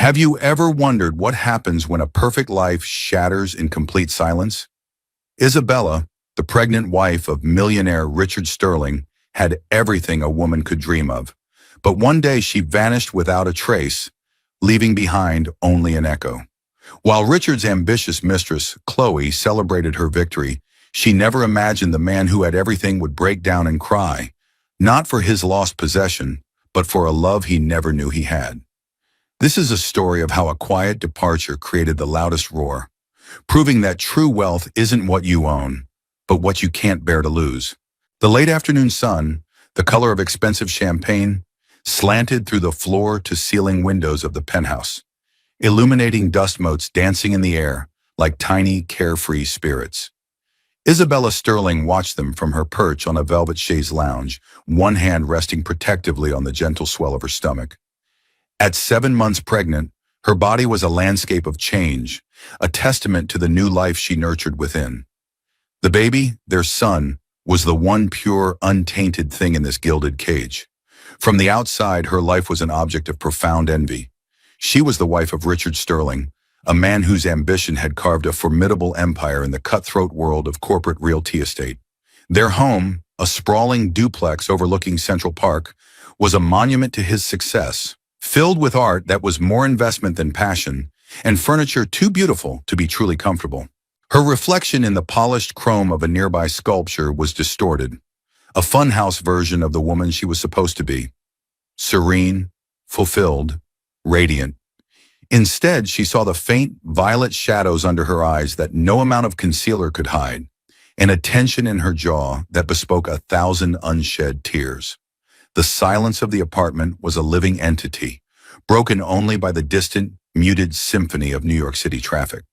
Have you ever wondered what happens when a perfect life shatters in complete silence? Isabella, the pregnant wife of millionaire Richard Sterling, had everything a woman could dream of. But one day she vanished without a trace, leaving behind only an echo. While Richard's ambitious mistress, Chloe, celebrated her victory, she never imagined the man who had everything would break down and cry, not for his lost possession, but for a love he never knew he had. This is a story of how a quiet departure created the loudest roar, proving that true wealth isn't what you own, but what you can't bear to lose. The late afternoon sun, the color of expensive champagne, slanted through the floor-to-ceiling windows of the penthouse, illuminating dust motes dancing in the air like tiny, carefree spirits. Isabella Sterling watched them from her perch on a velvet chaise lounge, one hand resting protectively on the gentle swell of her stomach. At 7 months pregnant, her body was a landscape of change, a testament to the new life she nurtured within. The baby, their son, was the one pure, untainted thing in this gilded cage. From the outside, her life was an object of profound envy. She was the wife of Richard Sterling, a man whose ambition had carved a formidable empire in the cutthroat world of corporate realty estate. Their home, a sprawling duplex overlooking Central Park, was a monument to his success, filled with art that was more investment than passion, and furniture too beautiful to be truly comfortable. Her reflection in the polished chrome of a nearby sculpture was distorted, a funhouse version of the woman she was supposed to be. Serene, fulfilled, radiant. Instead, she saw the faint, violet shadows under her eyes that no amount of concealer could hide, and a tension in her jaw that bespoke 1,000 unshed tears. The silence of the apartment was a living entity, broken only by the distant, muted symphony of New York City traffic.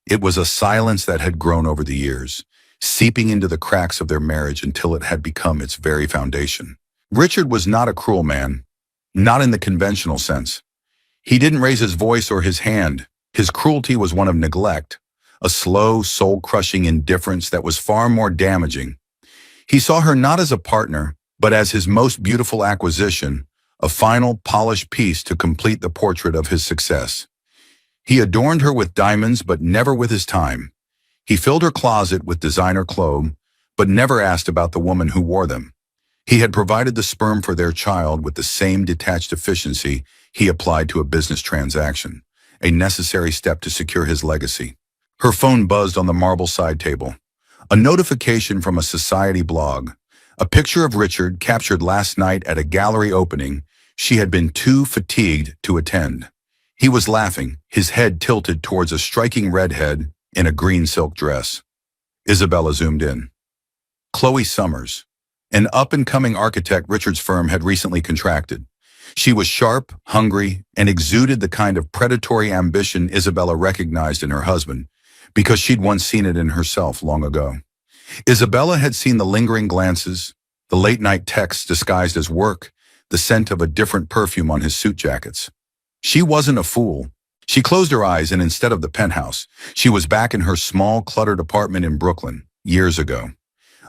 It was a silence that had grown over the years, seeping into the cracks of their marriage until it had become its very foundation. Richard was not a cruel man, not in the conventional sense. He didn't raise his voice or his hand. His cruelty was one of neglect, a slow, soul-crushing indifference that was far more damaging. He saw her not as a partner, but as his most beautiful acquisition, a final, polished piece to complete the portrait of his success. He adorned her with diamonds, but never with his time. He filled her closet with designer clothes, but never asked about the woman who wore them. He had provided the sperm for their child with the same detached efficiency he applied to a business transaction, a necessary step to secure his legacy. Her phone buzzed on the marble side table. A notification from a society blog. A picture of Richard captured last night at a gallery opening she had been too fatigued to attend. He was laughing, his head tilted towards a striking redhead in a green silk dress. Isabella zoomed in. Chloe Summers, an up-and-coming architect Richard's firm had recently contracted. She was sharp, hungry, and exuded the kind of predatory ambition Isabella recognized in her husband, because she'd once seen it in herself long ago. Isabella had seen the lingering glances, the late-night texts disguised as work, the scent of a different perfume on his suit jackets. She wasn't a fool. She closed her eyes, and instead of the penthouse, she was back in her small, cluttered apartment in Brooklyn, years ago.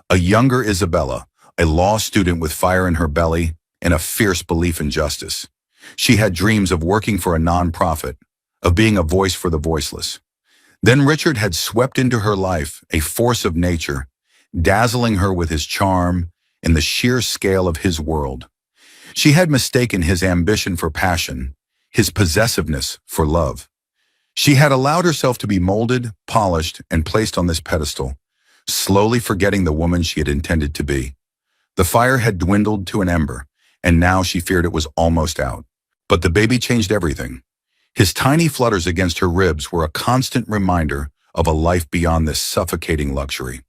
A younger Isabella, a law student with fire in her belly and a fierce belief in justice. She had dreams of working for a nonprofit, of being a voice for the voiceless. Then Richard had swept into her life, a force of nature, dazzling her with his charm and the sheer scale of his world. She had mistaken his ambition for passion, his possessiveness for love. She had allowed herself to be molded, polished, and placed on this pedestal, slowly forgetting the woman she had intended to be. The fire had dwindled to an ember, and now she feared it was almost out. But the baby changed everything. His tiny flutters against her ribs were a constant reminder of a life beyond this suffocating luxury.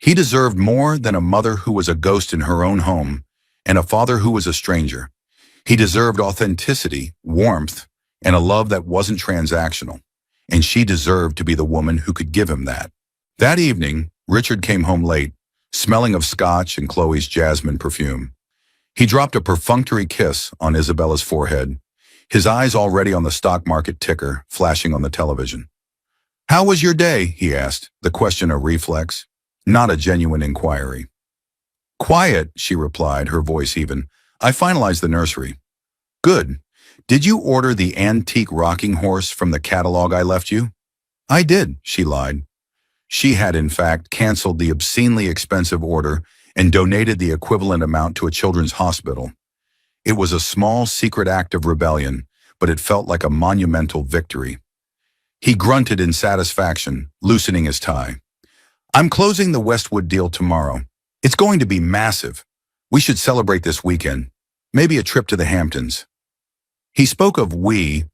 He deserved more than a mother who was a ghost in her own home and a father who was a stranger. He deserved authenticity, warmth, and a love that wasn't transactional, and she deserved to be the woman who could give him that. That evening, Richard came home late, smelling of scotch and Chloe's jasmine perfume. He dropped a perfunctory kiss on Isabella's forehead, his eyes already on the stock market ticker flashing on the television. "How was your day?" he asked, the question a reflex, not a genuine inquiry. "Quiet," she replied, her voice even. "I finalized the nursery." "Good. Did you order the antique rocking horse from the catalog I left you? I did, she lied. She had, in fact, canceled the obscenely expensive order and donated the equivalent amount to a children's hospital. It was a small, secret act of rebellion, but it felt like a monumental victory. He grunted in satisfaction, loosening his tie. I'm closing the Westwood deal tomorrow. It's going to be massive. We should celebrate this weekend. Maybe a trip to the Hamptons. He spoke of we,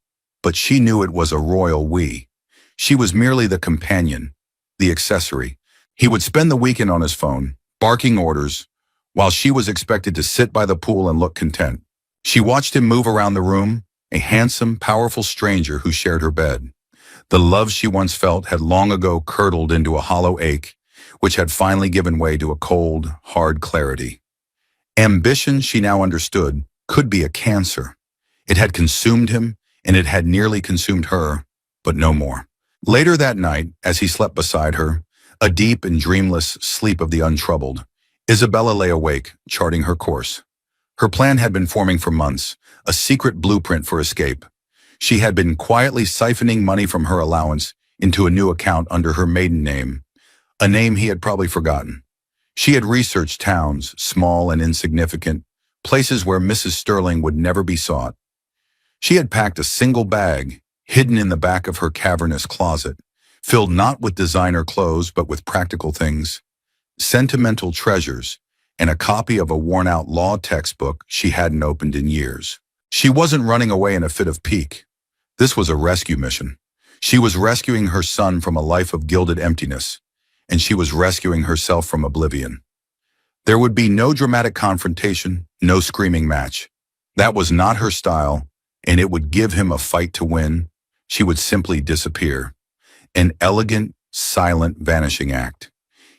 but she knew it was a royal we. She was merely the companion, the accessory. He would spend the weekend on his phone, barking orders, while she was expected to sit by the pool and look content. She watched him move around the room, a handsome, powerful stranger who shared her bed. The love she once felt had long ago curdled into a hollow ache, which had finally given way to a cold, hard clarity. Ambition, she now understood, could be a cancer. It had consumed him, and it had nearly consumed her, but no more. Later that night, as he slept beside her, a deep and dreamless sleep of the untroubled, Isabella lay awake, charting her course. Her plan had been forming for months, a secret blueprint for escape. She had been quietly siphoning money from her allowance into a new account under her maiden name, a name he had probably forgotten. She had researched towns, small and insignificant, places where Mrs. Sterling would never be sought. She had packed a single bag, hidden in the back of her cavernous closet, filled not with designer clothes but with practical things, sentimental treasures, and a copy of a worn-out law textbook she hadn't opened in years. She wasn't running away in a fit of pique. This was a rescue mission. She was rescuing her son from a life of gilded emptiness, and she was rescuing herself from oblivion. There would be no dramatic confrontation, no screaming match. That was not her style, and it would give him a fight to win. She would simply disappear. An elegant, silent vanishing act.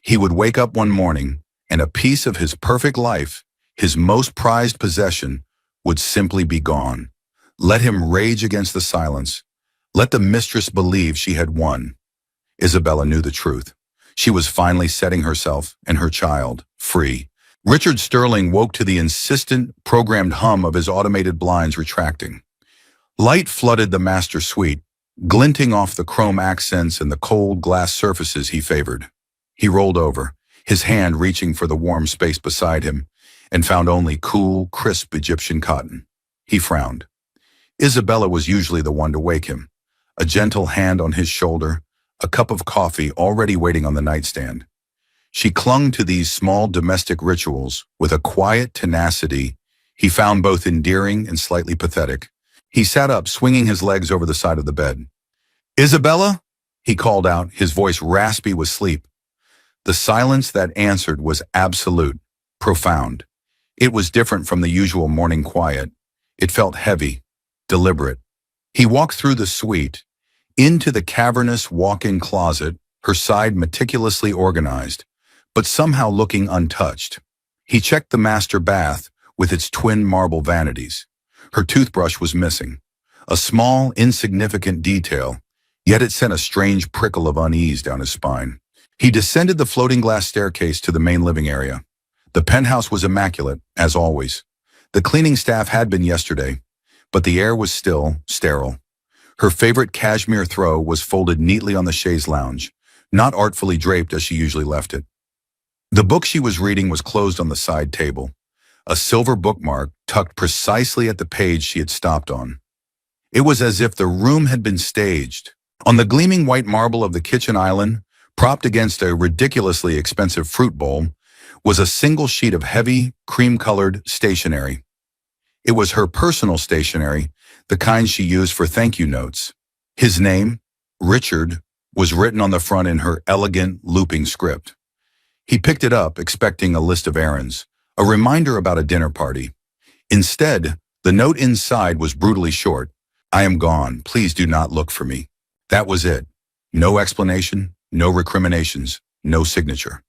He would wake up one morning, and a piece of his perfect life, his most prized possession, would simply be gone. Let him rage against the silence. Let the mistress believe she had won. Isabella knew the truth. She was finally setting herself and her child free. Richard Sterling woke to the insistent, programmed hum of his automated blinds retracting. Light flooded the master suite, glinting off the chrome accents and the cold glass surfaces he favored. He rolled over, his hand reaching for the warm space beside him, and found only cool, crisp Egyptian cotton. He frowned. Isabella was usually the one to wake him, a gentle hand on his shoulder, a cup of coffee already waiting on the nightstand. She clung to these small domestic rituals with a quiet tenacity he found both endearing and slightly pathetic. He sat up, swinging his legs over the side of the bed. "Isabella?" he called out, his voice raspy with sleep. The silence that answered was absolute, profound. It was different from the usual morning quiet. It felt heavy, deliberate. He walked through the suite, into the cavernous walk-in closet, her side meticulously organized, but somehow looking untouched. He checked the master bath with its twin marble vanities. Her toothbrush was missing, a small, insignificant detail, yet it sent a strange prickle of unease down his spine. He descended the floating glass staircase to the main living area. The penthouse was immaculate, as always. The cleaning staff had been yesterday, but the air was still sterile. Her favorite cashmere throw was folded neatly on the chaise lounge, not artfully draped as she usually left it. The book she was reading was closed on the side table, a silver bookmark tucked precisely at the page she had stopped on. It was as if the room had been staged. On the gleaming white marble of the kitchen island, propped against a ridiculously expensive fruit bowl, was a single sheet of heavy, cream-colored stationery. It was her personal stationery, the kind she used for thank-you notes. His name, Richard, was written on the front in her elegant, looping script. He picked it up, expecting a list of errands, a reminder about a dinner party. Instead, the note inside was brutally short. "I am gone. Please do not look for me." That was it. No explanation, no recriminations, no signature.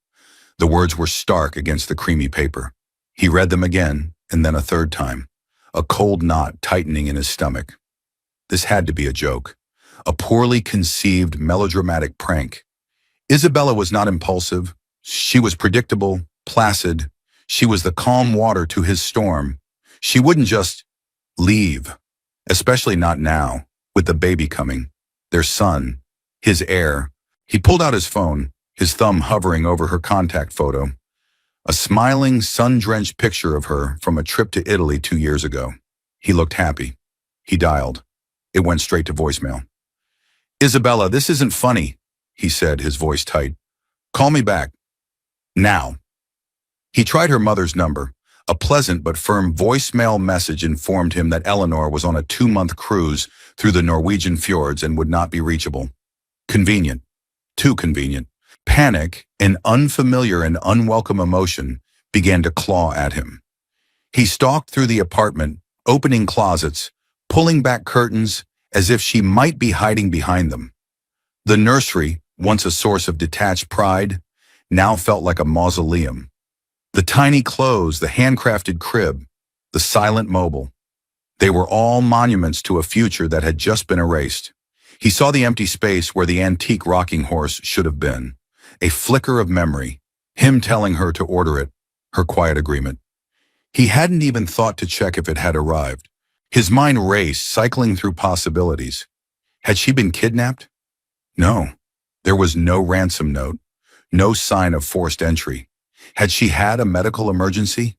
The words were stark against the creamy paper. He read them again, and then a third time, a cold knot tightening in his stomach. This had to be a joke, a poorly conceived melodramatic prank. Isabella was not impulsive. She was predictable, placid. She was the calm water to his storm. She wouldn't just leave. Especially not now, with the baby coming. Their son, his heir. He pulled out his phone, his thumb hovering over her contact photo. A smiling, sun-drenched picture of her from a trip to Italy 2 years ago. He looked happy. He dialed. It went straight to voicemail. "Isabella, this isn't funny," he said, his voice tight. "Call me back. Now." He tried her mother's number. A pleasant but firm voicemail message informed him that Eleanor was on a 2-month cruise through the Norwegian fjords and would not be reachable. Convenient. Too convenient. Panic, an unfamiliar and unwelcome emotion, began to claw at him. He stalked through the apartment, opening closets, pulling back curtains as if she might be hiding behind them. The nursery, once a source of detached pride, now felt like a mausoleum. The tiny clothes, the handcrafted crib, the silent mobile. They were all monuments to a future that had just been erased. He saw the empty space where the antique rocking horse should have been. A flicker of memory, him telling her to order it, her quiet agreement. He hadn't even thought to check if it had arrived. His mind raced, cycling through possibilities. Had she been kidnapped? No. There was no ransom note, no sign of forced entry. Had she had a medical emergency?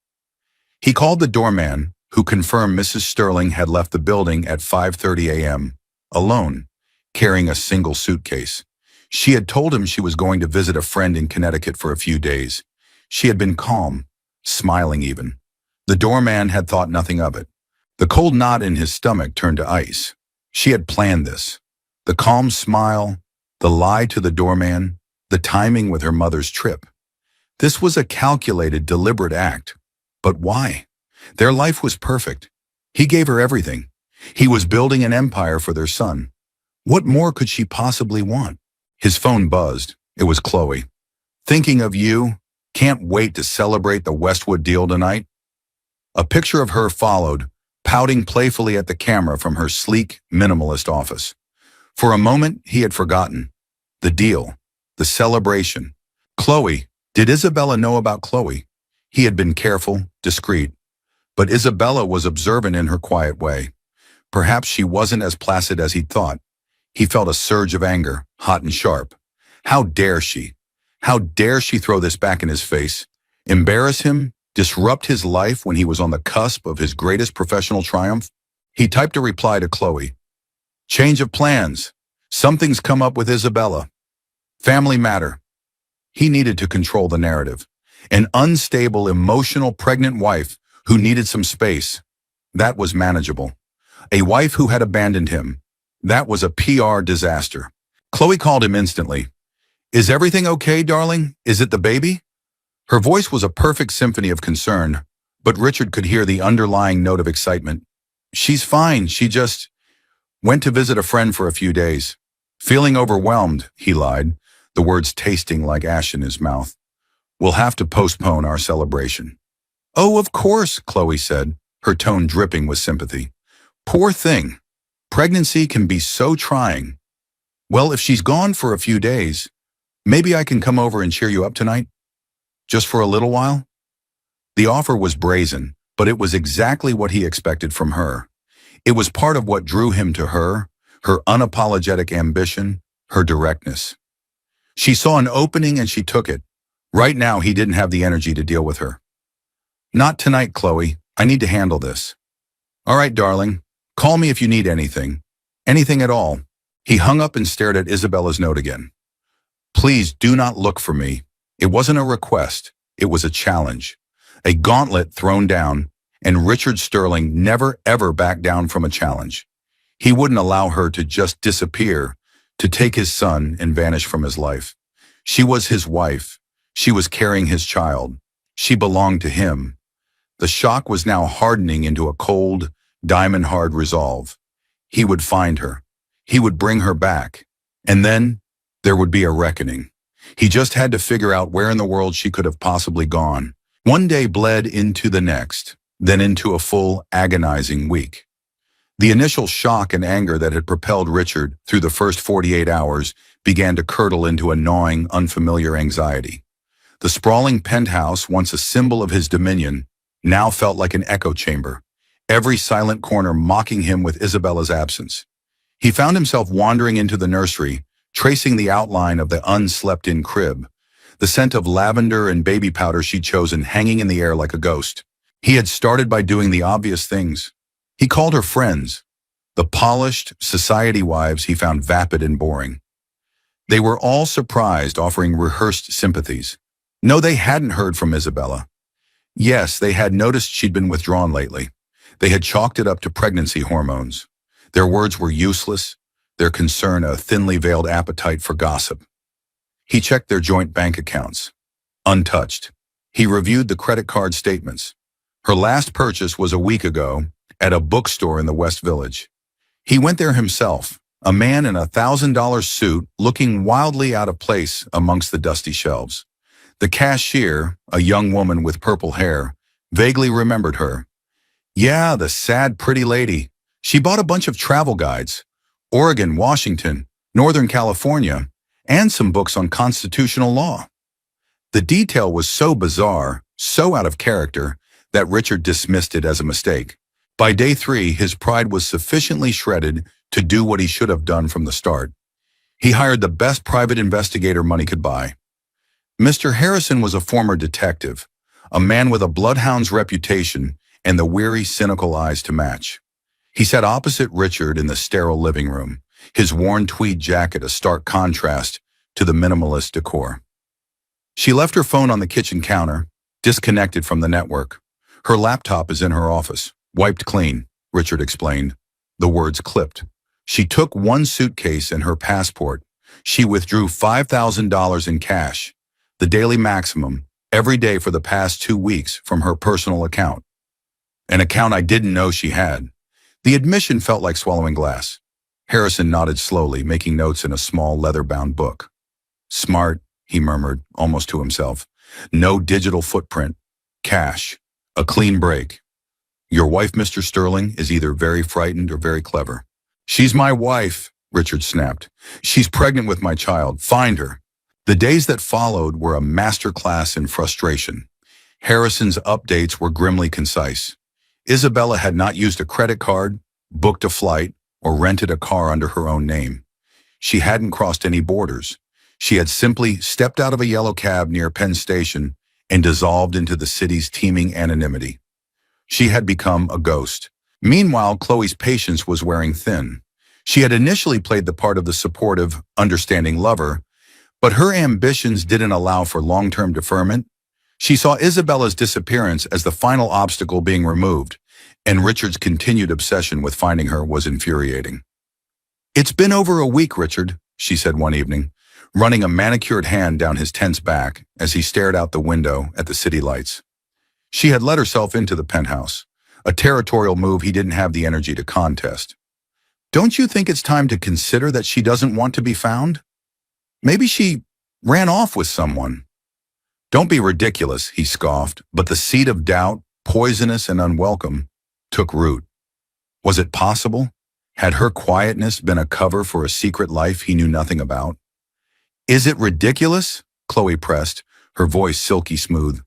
He called the doorman, who confirmed Mrs. Sterling had left the building at 5:30 a.m., alone, carrying a single suitcase. She had told him she was going to visit a friend in Connecticut for a few days. She had been calm, smiling even. The doorman had thought nothing of it. The cold knot in his stomach turned to ice. She had planned this. The calm smile, the lie to the doorman, the timing with her mother's trip. This was a calculated, deliberate act. But why? Their life was perfect. He gave her everything. He was building an empire for their son. What more could she possibly want? His phone buzzed. It was Chloe. "Thinking of you. Can't wait to celebrate the Westwood deal tonight." A picture of her followed, pouting playfully at the camera from her sleek, minimalist office. For a moment, he had forgotten. The deal. The celebration. Chloe. Did Isabella know about Chloe? He had been careful, discreet. But Isabella was observant in her quiet way. Perhaps she wasn't as placid as he'd thought. He felt a surge of anger, hot and sharp. How dare she? How dare she throw this back in his face? Embarrass him? Disrupt his life when he was on the cusp of his greatest professional triumph? He typed a reply to Chloe. "Change of plans. Something's come up with Isabella. Family matter." He needed to control the narrative. An unstable, emotional, pregnant wife who needed some space. That was manageable. A wife who had abandoned him. That was a PR disaster. Chloe called him instantly. "Is everything okay, darling? Is it the baby?" Her voice was a perfect symphony of concern, but Richard could hear the underlying note of excitement. "She's fine. She just went to visit a friend for a few days. Feeling overwhelmed," he lied, the words tasting like ash in his mouth. "We'll have to postpone our celebration." "Oh, of course," Chloe said, her tone dripping with sympathy. "Poor thing. Pregnancy can be so trying. Well, if she's gone for a few days, maybe I can come over and cheer you up tonight? Just for a little while?" The offer was brazen, but it was exactly what he expected from her. It was part of what drew him to her unapologetic ambition, her directness. She saw an opening and she took it. Right now, he didn't have the energy to deal with her. "Not tonight, Chloe. I need to handle this." "All right, darling. Call me if you need anything. Anything at all." He hung up and stared at Isabella's note again. "Please do not look for me." It wasn't a request. It was a challenge. A gauntlet thrown down, and Richard Sterling never ever backed down from a challenge. He wouldn't allow her to just disappear, to take his son and vanish from his life. She was his wife. She was carrying his child. She belonged to him. The shock was now hardening into a cold, diamond-hard resolve. He would find her. He would bring her back. And then there would be a reckoning. He just had to figure out where in the world she could have possibly gone. One day bled into the next, then into a full, agonizing week. The initial shock and anger that had propelled Richard through the first 48 hours began to curdle into a gnawing, unfamiliar anxiety. The sprawling penthouse, once a symbol of his dominion, now felt like an echo chamber. every silent corner mocking him with Isabella's absence. He found himself wandering into the nursery, tracing the outline of the unslept-in crib, the scent of lavender and baby powder she'd chosen hanging in the air like a ghost. He had started by doing the obvious things. He called her friends, the polished society wives he found vapid and boring. They were all surprised, offering rehearsed sympathies. No, they hadn't heard from Isabella. Yes, they had noticed she'd been withdrawn lately. They had chalked it up to pregnancy hormones. Their words were useless, their concern a thinly veiled appetite for gossip. He checked their joint bank accounts. Untouched. He reviewed the credit card statements. Her last purchase was a week ago at a bookstore in the West Village. He went there himself, a man in a $1,000 suit looking wildly out of place amongst the dusty shelves. The cashier, a young woman with purple hair, vaguely remembered her. Yeah, the sad, pretty lady. She bought a bunch of travel guides, Oregon, Washington, Northern California, and some books on constitutional law. The detail was so bizarre, so out of character, that Richard dismissed it as a mistake. By day 3, his pride was sufficiently shredded to do what he should have done from the start. He hired the best private investigator money could buy. Mr. Harrison was a former detective, a man with a bloodhound's reputation and the weary, cynical eyes to match. He sat opposite Richard in the sterile living room, his worn tweed jacket a stark contrast to the minimalist decor. She left her phone on the kitchen counter, disconnected from the network. Her laptop is in her office, wiped clean, Richard explained. The words clipped. She took one suitcase and her passport. She withdrew $5,000 in cash, the daily maximum, every day for the past 2 weeks from her personal account. An account I didn't know she had. The admission felt like swallowing glass. Harrison nodded slowly, making notes in a small leather-bound book. Smart, he murmured, almost to himself. No digital footprint. Cash. A clean break. Your wife, Mr. Sterling, is either very frightened or very clever. She's my wife, Richard snapped. She's pregnant with my child. Find her. The days that followed were a masterclass in frustration. Harrison's updates were grimly concise. Isabella had not used a credit card, booked a flight, or rented a car under her own name. She hadn't crossed any borders. She had simply stepped out of a yellow cab near Penn Station and dissolved into the city's teeming anonymity. She had become a ghost. Meanwhile, Chloe's patience was wearing thin. She had initially played the part of the supportive, understanding lover, but her ambitions didn't allow for long-term deferment. She saw Isabella's disappearance as the final obstacle being removed, and Richard's continued obsession with finding her was infuriating. It's been over a week, Richard, she said one evening, running a manicured hand down his tense back as he stared out the window at the city lights. She had let herself into the penthouse, a territorial move he didn't have the energy to contest. Don't you think it's time to consider that she doesn't want to be found? Maybe she ran off with someone. Don't be ridiculous, he scoffed, but the seed of doubt, poisonous and unwelcome, took root. Was it possible? Had her quietness been a cover for a secret life he knew nothing about? Is it ridiculous? Chloe pressed, her voice silky smooth.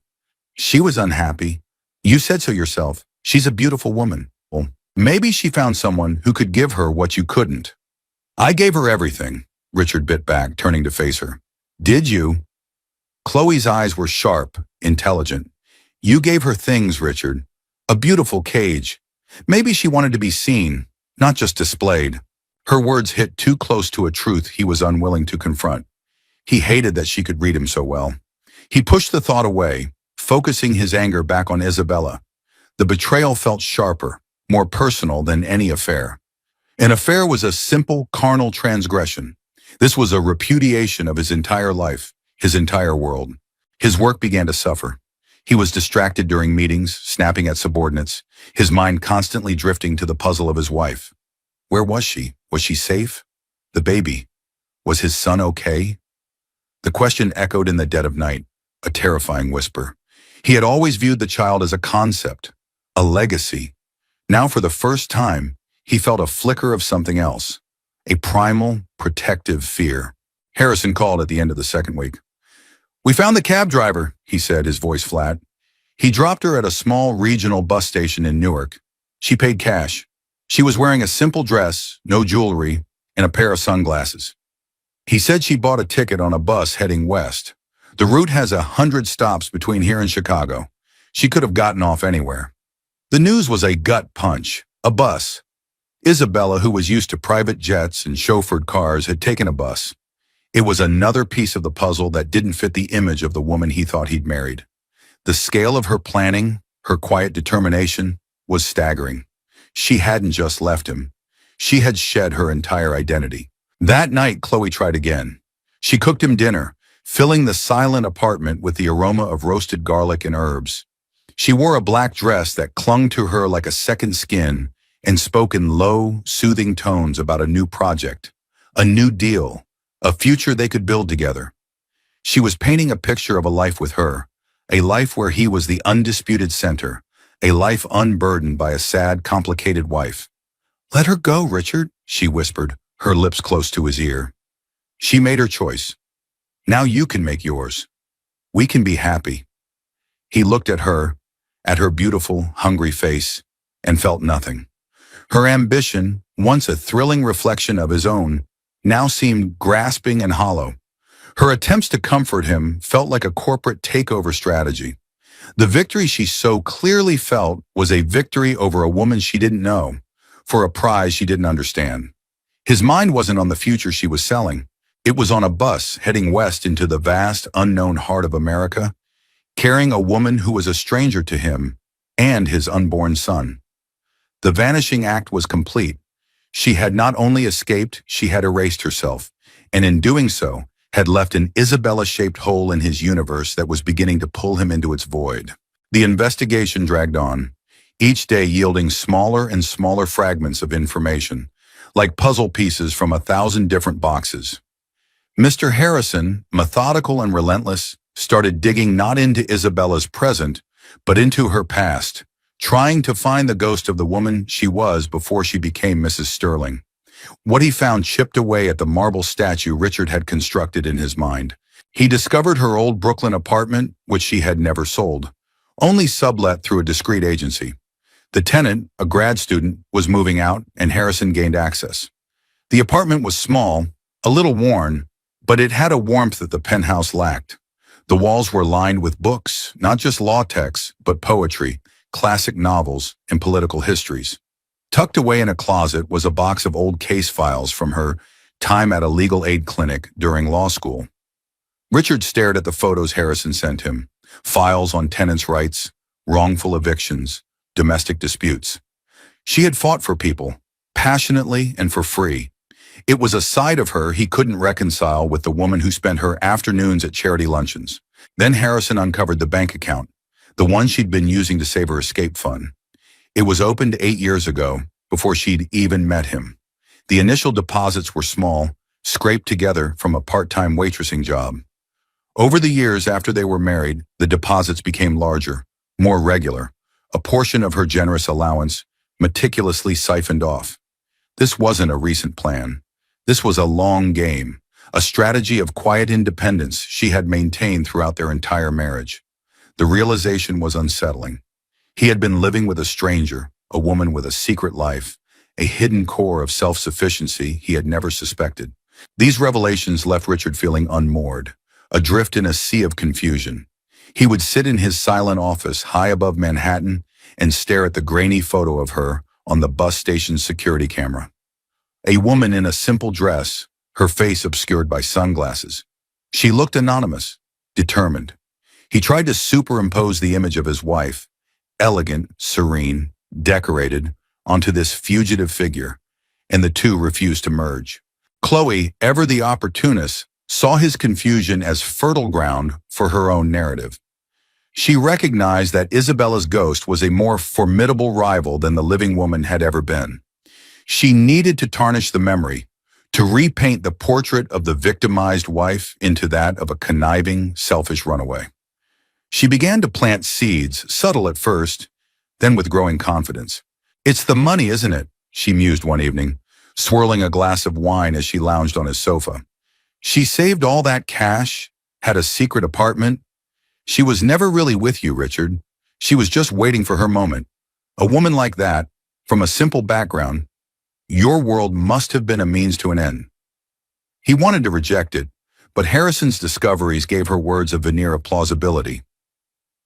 She was unhappy. You said so yourself. She's a beautiful woman. Well, maybe she found someone who could give her what you couldn't. I gave her everything, Richard bit back, turning to face her. Did you? Chloe's eyes were sharp, intelligent. You gave her things, Richard. A beautiful cage. Maybe she wanted to be seen, not just displayed. Her words hit too close to a truth he was unwilling to confront. He hated that she could read him so well. He pushed the thought away, focusing his anger back on Isabella. The betrayal felt sharper, more personal than any affair. An affair was a simple, carnal transgression. This was a repudiation of his entire life, his entire world. His work began to suffer. He was distracted during meetings, snapping at subordinates, his mind constantly drifting to the puzzle of his wife. Where was she? Was she safe? The baby. Was his son okay? The question echoed in the dead of night, a terrifying whisper. He had always viewed the child as a concept, a legacy. Now, for the first time, he felt a flicker of something else, a primal, protective fear. Harrison called at the end of the second week. We found the cab driver, he said, his voice flat. He dropped her at a small regional bus station in Newark. She paid cash. She was wearing a simple dress, no jewelry, and a pair of sunglasses. He said she bought a ticket on a bus heading west. The route has 100 stops between here and Chicago. She could have gotten off anywhere. The news was a gut punch. A bus. Isabella, who was used to private jets and chauffeured cars, had taken a bus. It was another piece of the puzzle that didn't fit the image of the woman he thought he'd married. The scale of her planning, her quiet determination, was staggering. She hadn't just left him. She had shed her entire identity. That night, Chloe tried again. She cooked him dinner, filling the silent apartment with the aroma of roasted garlic and herbs. She wore a black dress that clung to her like a second skin and spoke in low, soothing tones about a new project, a new deal, a future they could build together. She was painting a picture of a life with her, a life where he was the undisputed center, a life unburdened by a sad, complicated wife. "Let her go, Richard," she whispered, her lips close to his ear. She made her choice. Now you can make yours. We can be happy. He looked at her beautiful, hungry face, and felt nothing. Her ambition, once a thrilling reflection of his own, now seemed grasping and hollow. Her attempts to comfort him felt like a corporate takeover strategy. The victory she so clearly felt was a victory over a woman she didn't know, for a prize she didn't understand. His mind wasn't on the future she was selling. It was on a bus heading west into the vast, unknown heart of America, carrying a woman who was a stranger to him and his unborn son. The vanishing act was complete. She had not only escaped, she had erased herself, and in doing so, had left an Isabella-shaped hole in his universe that was beginning to pull him into its void. The investigation dragged on, each day yielding smaller and smaller fragments of information, like puzzle pieces from 1,000 different boxes. Mr. Harrison, methodical and relentless, started digging not into Isabella's present, but into her past, trying to find the ghost of the woman she was before she became Mrs. Sterling. What he found chipped away at the marble statue Richard had constructed in his mind. He discovered her old Brooklyn apartment, which she had never sold, only sublet through a discreet agency. The tenant, a grad student, was moving out, and Harrison gained access. The apartment was small, a little worn, but it had a warmth that the penthouse lacked. The walls were lined with books, not just law texts, but poetry, classic novels, and political histories. Tucked away in a closet was a box of old case files from her time at a legal aid clinic during law school. Richard stared at the photos Harrison sent him, files on tenants' rights, wrongful evictions, domestic disputes. She had fought for people, passionately and for free. It was a side of her he couldn't reconcile with the woman who spent her afternoons at charity luncheons. Then Harrison uncovered the bank account, the one she'd been using to save her escape fund. It was opened 8 years ago, before she'd even met him. The initial deposits were small, scraped together from a part-time waitressing job. Over the years after they were married, the deposits became larger, more regular, a portion of her generous allowance meticulously siphoned off. This wasn't a recent plan. This was a long game, a strategy of quiet independence she had maintained throughout their entire marriage. The realization was unsettling. He had been living with a stranger, a woman with a secret life, a hidden core of self-sufficiency he had never suspected. These revelations left Richard feeling unmoored, adrift in a sea of confusion. He would sit in his silent office high above Manhattan and stare at the grainy photo of her on the bus station's security camera. A woman in a simple dress, her face obscured by sunglasses. She looked anonymous, determined. He tried to superimpose the image of his wife, elegant, serene, decorated, onto this fugitive figure, and the two refused to merge. Chloe, ever the opportunist, saw his confusion as fertile ground for her own narrative. She recognized that Isabella's ghost was a more formidable rival than the living woman had ever been. She needed to tarnish the memory, to repaint the portrait of the victimized wife into that of a conniving, selfish runaway. She began to plant seeds, subtle at first, then with growing confidence. "It's the money, isn't it?" she mused one evening, swirling a glass of wine as she lounged on his sofa. She saved all that cash, had a secret apartment. She was never really with you, Richard. She was just waiting for her moment. A woman like that, From a simple background, your world must have been a means to an end. He wanted to reject it, but Harrison's discoveries gave her words a veneer of plausibility.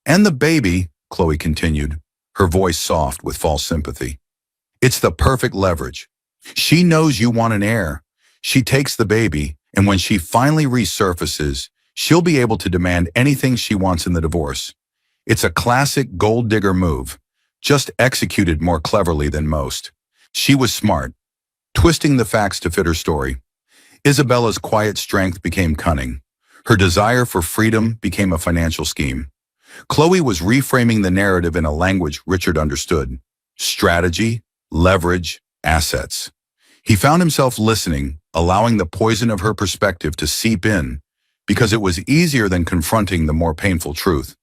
And the baby, Chloe continued, her voice soft with false sympathy. It's the perfect leverage. She knows you want an heir. She takes the baby, and when she finally resurfaces, she'll be able to demand anything she wants in the divorce. It's a classic gold digger move, just executed more cleverly than most. She was smart, twisting the facts to fit her story. Isabella's quiet strength became cunning. Her desire for freedom became a financial scheme. Chloe was reframing the narrative in a language Richard understood. Strategy, leverage, assets. He found himself listening, allowing the poison of her perspective to seep in, because it was easier than confronting the more painful truth,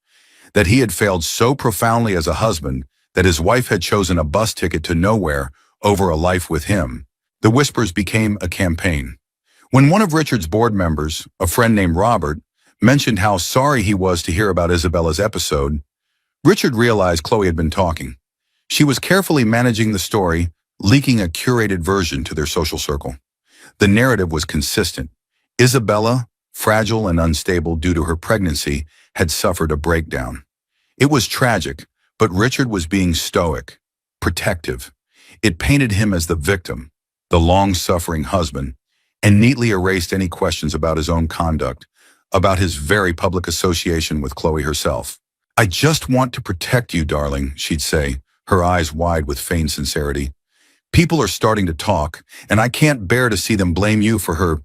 that he had failed so profoundly as a husband that his wife had chosen a bus ticket to nowhere over a life with him. The whispers became a campaign. When one of Richard's board members, a friend named Robert, mentioned how sorry he was to hear about Isabella's episode, Richard realized Chloe had been talking. She was carefully managing the story, leaking a curated version to their social circle. The narrative was consistent. Isabella, fragile and unstable due to her pregnancy, had suffered a breakdown. It was tragic, but Richard was being stoic, protective. It painted him as the victim, the long-suffering husband, and neatly erased any questions about his own conduct, about his very public association with Chloe herself. I just want to protect you, darling, she'd say, her eyes wide with feigned sincerity. People are starting to talk, and I can't bear to see them blame you for her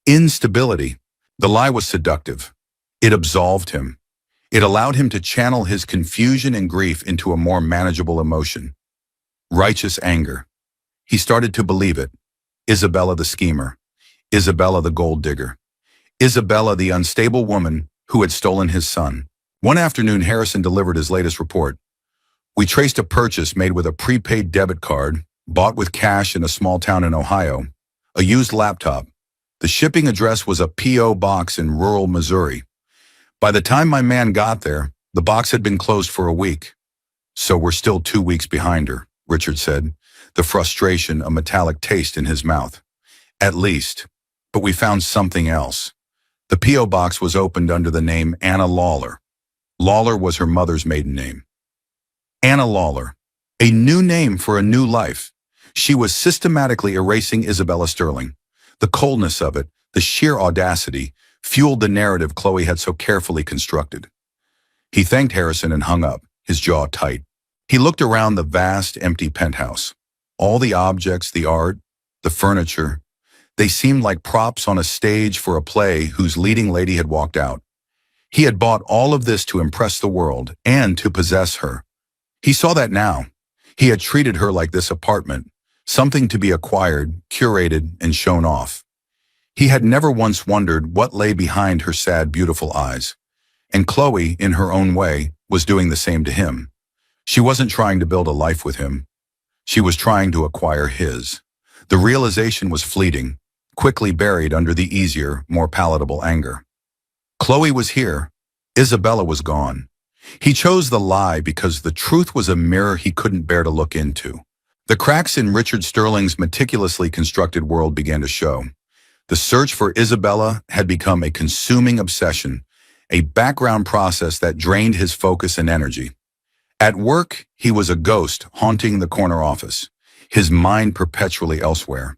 instability. The lie was seductive. It absolved him. It allowed him to channel his confusion and grief into a more manageable emotion. Righteous anger. He started to believe it. Isabella the schemer. Isabella the gold digger. Isabella the unstable woman who had stolen his son. One afternoon, Harrison delivered his latest report. We traced a purchase made with a prepaid debit card, bought with cash in a small town in Ohio, a used laptop. The shipping address was a P.O. box in rural Missouri. By the time my man got there, the box had been closed for a week. So we're still 2 weeks behind her, Richard said, the frustration a metallic taste in his mouth. At least. But we found something else. The P.O. box was opened under the name Anna Lawler. Lawler was her mother's maiden name. Anna Lawler. A new name for a new life. She was systematically erasing Isabella Sterling. The coldness of it, the sheer audacity, fueled the narrative Chloe had so carefully constructed. He thanked Harrison and hung up, his jaw tight. He looked around the vast, empty penthouse. All the objects, the art, the furniture, they seemed like props on a stage for a play whose leading lady had walked out. He had bought all of this to impress the world and to possess her. He saw that now. He had treated her like this apartment, something to be acquired, curated, and shown off. He had never once wondered what lay behind her sad, beautiful eyes. And Chloe, in her own way, was doing the same to him. She wasn't trying to build a life with him. She was trying to acquire his. The realization was fleeting, quickly buried under the easier, more palatable anger. Chloe was here. Isabella was gone. He chose the lie because the truth was a mirror he couldn't bear to look into. The cracks in Richard Sterling's meticulously constructed world began to show. The search for Isabella had become a consuming obsession, a background process that drained his focus and energy. At work, he was a ghost haunting the corner office, his mind perpetually elsewhere.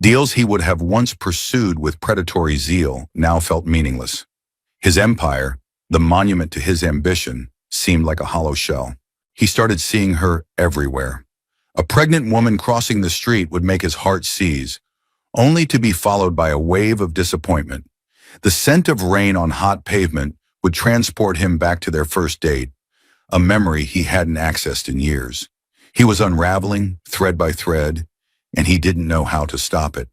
Deals he would have once pursued with predatory zeal now felt meaningless. His empire, the monument to his ambition, seemed like a hollow shell. He started seeing her everywhere. A pregnant woman crossing the street would make his heart seize, only to be followed by a wave of disappointment. The scent of rain on hot pavement would transport him back to their first date, a memory he hadn't accessed in years. He was unraveling, thread by thread, and he didn't know how to stop it.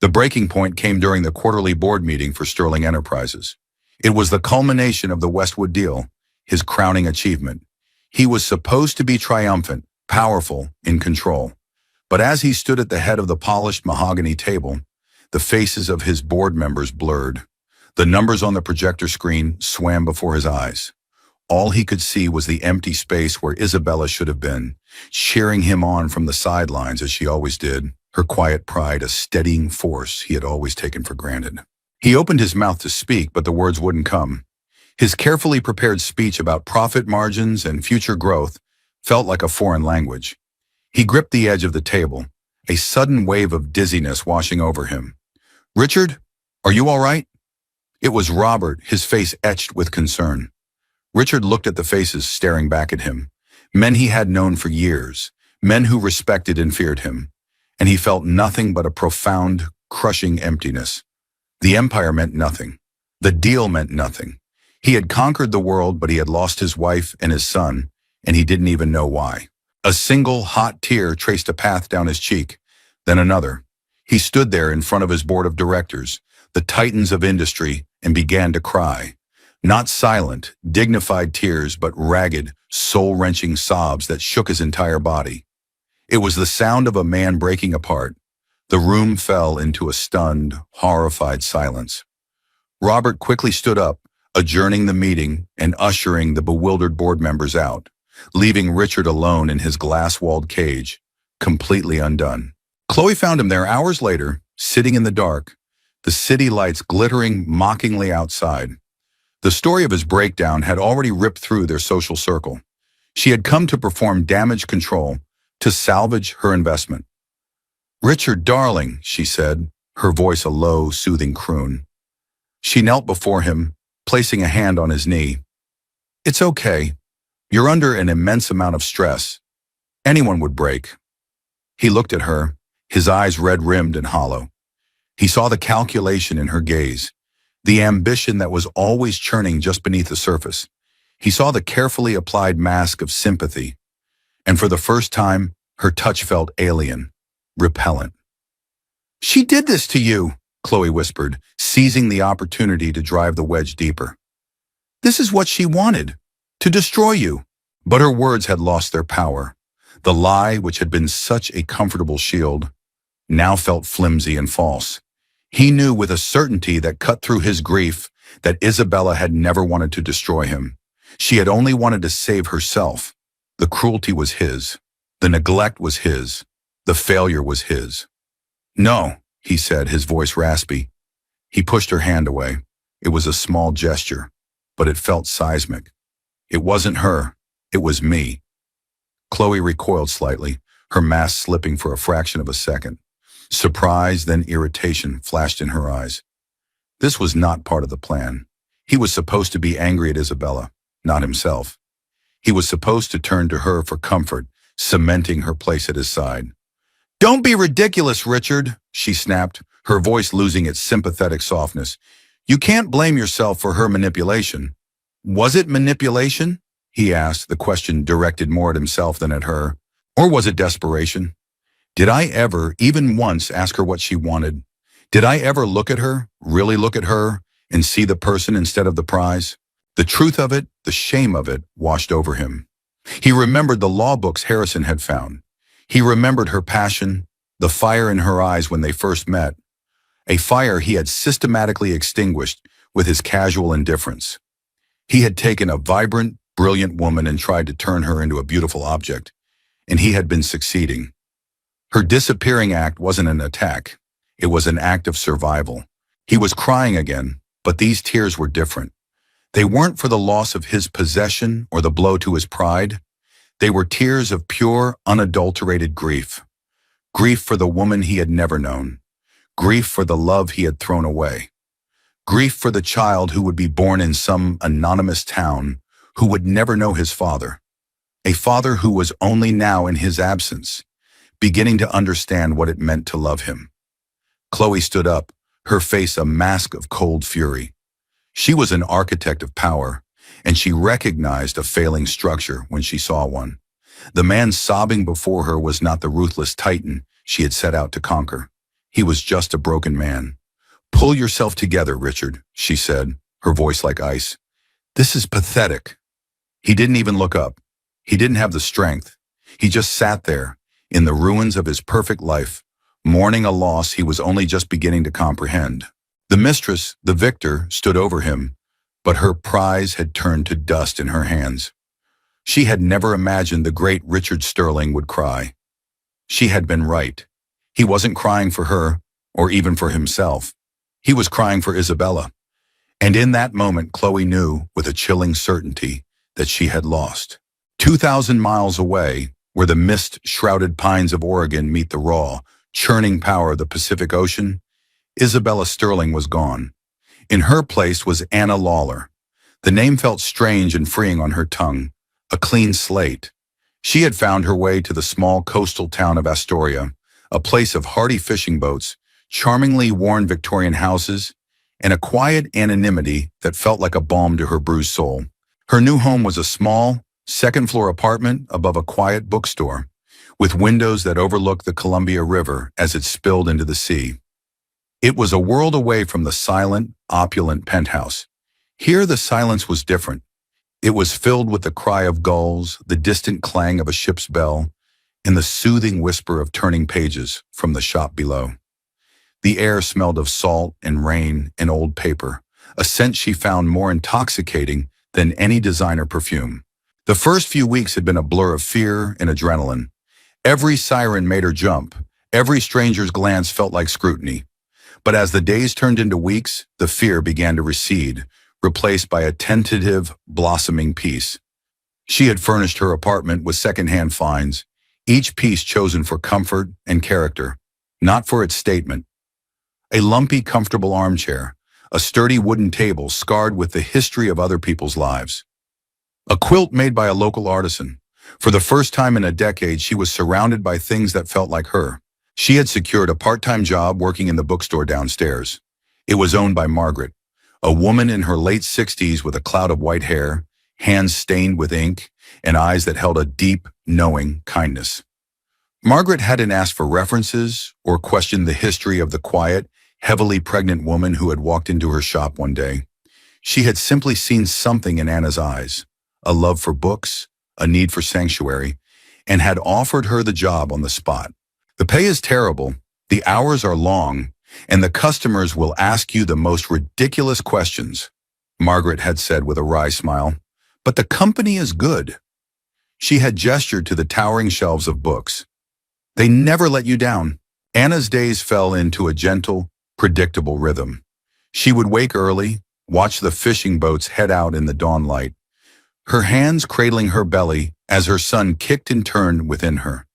The breaking point came during the quarterly board meeting for Sterling Enterprises. It was the culmination of the Westwood deal, his crowning achievement. He was supposed to be triumphant, powerful, in control. But as he stood at the head of the polished mahogany table, the faces of his board members blurred. The numbers on the projector screen swam before his eyes. All he could see was the empty space where Isabella should have been, cheering him on from the sidelines as she always did, her quiet pride a steadying force he had always taken for granted. He opened his mouth to speak, but the words wouldn't come. His carefully prepared speech about profit margins and future growth felt like a foreign language. He gripped the edge of the table, a sudden wave of dizziness washing over him. "Richard, are you all right?" It was Robert, his face etched with concern. Richard looked at the faces staring back at him, men he had known for years, men who respected and feared him, and he felt nothing but a profound, crushing emptiness. The empire meant nothing. The deal meant nothing. He had conquered the world, but he had lost his wife and his son, and he didn't even know why. A single hot tear traced a path down his cheek, then another. He stood there in front of his board of directors, the titans of industry, and began to cry. Not silent, dignified tears, but ragged, soul-wrenching sobs that shook his entire body. It was the sound of a man breaking apart. The room fell into a stunned, horrified silence. Robert quickly stood up, adjourning the meeting and ushering the bewildered board members out, leaving Richard alone in his glass-walled cage, completely undone. Chloe found him there hours later, sitting in the dark, the city lights glittering mockingly outside. The story of his breakdown had already ripped through their social circle. She had come to perform damage control, to salvage her investment. "Richard, darling," she said, her voice a low, soothing croon. She knelt before him, placing a hand on his knee. "It's okay. You're under an immense amount of stress. Anyone would break." He looked at her, his eyes red-rimmed and hollow. He saw the calculation in her gaze, the ambition that was always churning just beneath the surface. He saw the carefully applied mask of sympathy, and for the first time, her touch felt alien, repellent. "She did this to you," Chloe whispered, seizing the opportunity to drive the wedge deeper. "This is what she wanted, to destroy you." But her words had lost their power. The lie, which had been such a comfortable shield, now felt flimsy and false. He knew with a certainty that cut through his grief that Isabella had never wanted to destroy him. She had only wanted to save herself. The cruelty was his. The neglect was his. The failure was his. "No," he said, his voice raspy. He pushed her hand away. It was a small gesture, but it felt seismic. "It wasn't her. It was me." Chloe recoiled slightly, her mask slipping for a fraction of a second. Surprise, then irritation flashed in her eyes. This was not part of the plan. He was supposed to be angry at Isabella, not himself. He was supposed to turn to her for comfort, cementing her place at his side. "Don't be ridiculous, Richard," she snapped, her voice losing its sympathetic softness. "You can't blame yourself for her manipulation." "Was it manipulation?" he asked, the question directed more at himself than at her. "Or was it desperation? Did I ever, even once, ask her what she wanted? Did I ever look at her, really look at her, and see the person instead of the prize?" The truth of it, the shame of it, washed over him. He remembered the law books Harrison had found. He remembered her passion, the fire in her eyes when they first met, a fire he had systematically extinguished with his casual indifference. He had taken a vibrant, brilliant woman and tried to turn her into a beautiful object, and he had been succeeding. Her disappearing act wasn't an attack. It was an act of survival. He was crying again, but these tears were different. They weren't for the loss of his possession or the blow to his pride. They were tears of pure, unadulterated grief. Grief for the woman he had never known. Grief for the love he had thrown away. Grief for the child who would be born in some anonymous town, who would never know his father. A father who was only now in his absence, beginning to understand what it meant to love him. Chloe stood up, her face a mask of cold fury. She was an architect of power, and she recognized a failing structure when she saw one. The man sobbing before her was not the ruthless titan she had set out to conquer. He was just a broken man. "Pull yourself together, Richard," she said, her voice like ice. "This is pathetic." He didn't even look up. He didn't have the strength. He just sat there, in the ruins of his perfect life, mourning a loss he was only just beginning to comprehend. The mistress, the victor, stood over him, but her prize had turned to dust in her hands. She had never imagined the great Richard Sterling would cry. She had been right. He wasn't crying for her, or even for himself. He was crying for Isabella. And in that moment, Chloe knew, with a chilling certainty, that she had lost. 2,000 miles away, where the mist-shrouded pines of Oregon meet the raw, churning power of the Pacific Ocean, Isabella Sterling was gone. In her place was Anna Lawler. The name felt strange and freeing on her tongue, a clean slate. She had found her way to the small coastal town of Astoria, a place of hardy fishing boats, charmingly worn Victorian houses, and a quiet anonymity that felt like a balm to her bruised soul. Her new home was a small, second-floor apartment above a quiet bookstore, with windows that overlooked the Columbia River as it spilled into the sea. It was a world away from the silent, opulent penthouse. Here the silence was different. It was filled with the cry of gulls, the distant clang of a ship's bell, and the soothing whisper of turning pages from the shop below. The air smelled of salt and rain and old paper, a scent she found more intoxicating than any designer perfume. The first few weeks had been a blur of fear and adrenaline. Every siren made her jump. Every stranger's glance felt like scrutiny. But as the days turned into weeks, the fear began to recede, replaced by a tentative, blossoming peace. She had furnished her apartment with second-hand finds, each piece chosen for comfort and character, not for its statement. A lumpy, comfortable armchair, a sturdy wooden table scarred with the history of other people's lives. A quilt made by a local artisan. For the first time in a decade, she was surrounded by things that felt like her. She had secured a part-time job working in the bookstore downstairs. It was owned by Margaret, a woman in her late 60s with a cloud of white hair, hands stained with ink, and eyes that held a deep, knowing kindness. Margaret hadn't asked for references or questioned the history of the quiet, heavily pregnant woman who had walked into her shop one day. She had simply seen something in Anna's eyes, a love for books, a need for sanctuary, and had offered her the job on the spot. The pay is terrible, the hours are long, and the customers will ask you the most ridiculous questions, Margaret had said with a wry smile. But the company is good. She had gestured to the towering shelves of books. They never let you down. Anna's days fell into a gentle, predictable rhythm. She would wake early, watch the fishing boats head out in the dawn light, her hands cradling her belly as her son kicked and turned within her.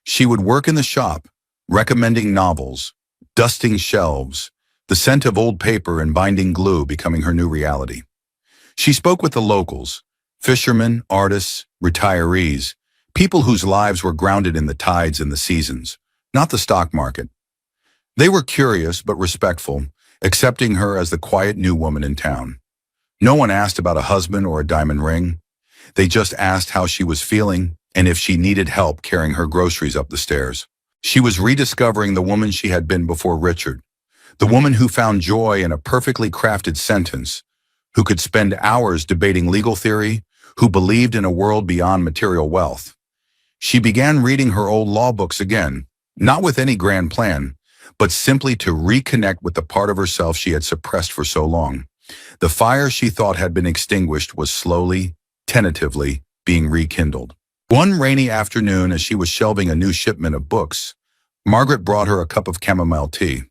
She would work in the shop, recommending novels, dusting shelves, the scent of old paper and binding glue becoming her new reality. She spoke with the locals, fishermen, artists, retirees, people whose lives were grounded in the tides and the seasons, not the stock market. They were curious but respectful, accepting her as the quiet new woman in town. No one asked about a husband or a diamond ring. They just asked how she was feeling and if she needed help carrying her groceries up the stairs. She was rediscovering the woman she had been before Richard, the woman who found joy in a perfectly crafted sentence, who could spend hours debating legal theory, who believed in a world beyond material wealth. She began reading her old law books again, not with any grand plan, but simply to reconnect with the part of herself she had suppressed for so long. The fire she thought had been extinguished was slowly, tentatively, being rekindled. One rainy afternoon, as she was shelving a new shipment of books, Margaret brought her a cup of chamomile tea.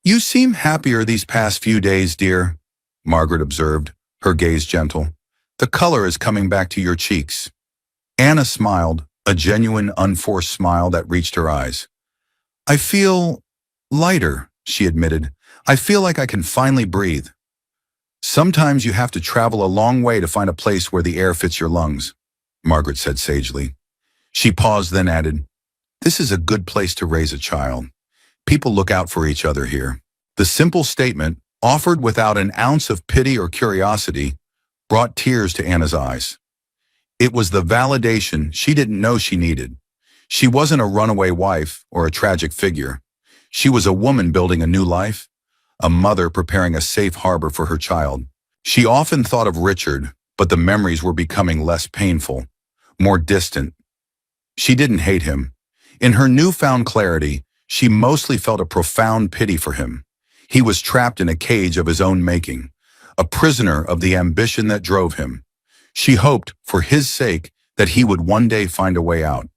"You seem happier these past few days, dear," Margaret observed, her gaze gentle. "The color is coming back to your cheeks." Anna smiled, a genuine, unforced smile that reached her eyes. "I feel lighter," she admitted. "I feel like I can finally breathe." "Sometimes you have to travel a long way to find a place where the air fits your lungs," Margaret said sagely. She paused, then added, "This is a good place to raise a child. People look out for each other here." The simple statement, offered without an ounce of pity or curiosity, brought tears to Anna's eyes. It was the validation she didn't know she needed. She wasn't a runaway wife or a tragic figure. She was a woman building a new life, a mother preparing a safe harbor for her child. She often thought of Richard, but the memories were becoming less painful, more distant. She didn't hate him. In her newfound clarity, she mostly felt a profound pity for him. He was trapped in a cage of his own making, a prisoner of the ambition that drove him. She hoped, for his sake, that he would one day find a way out.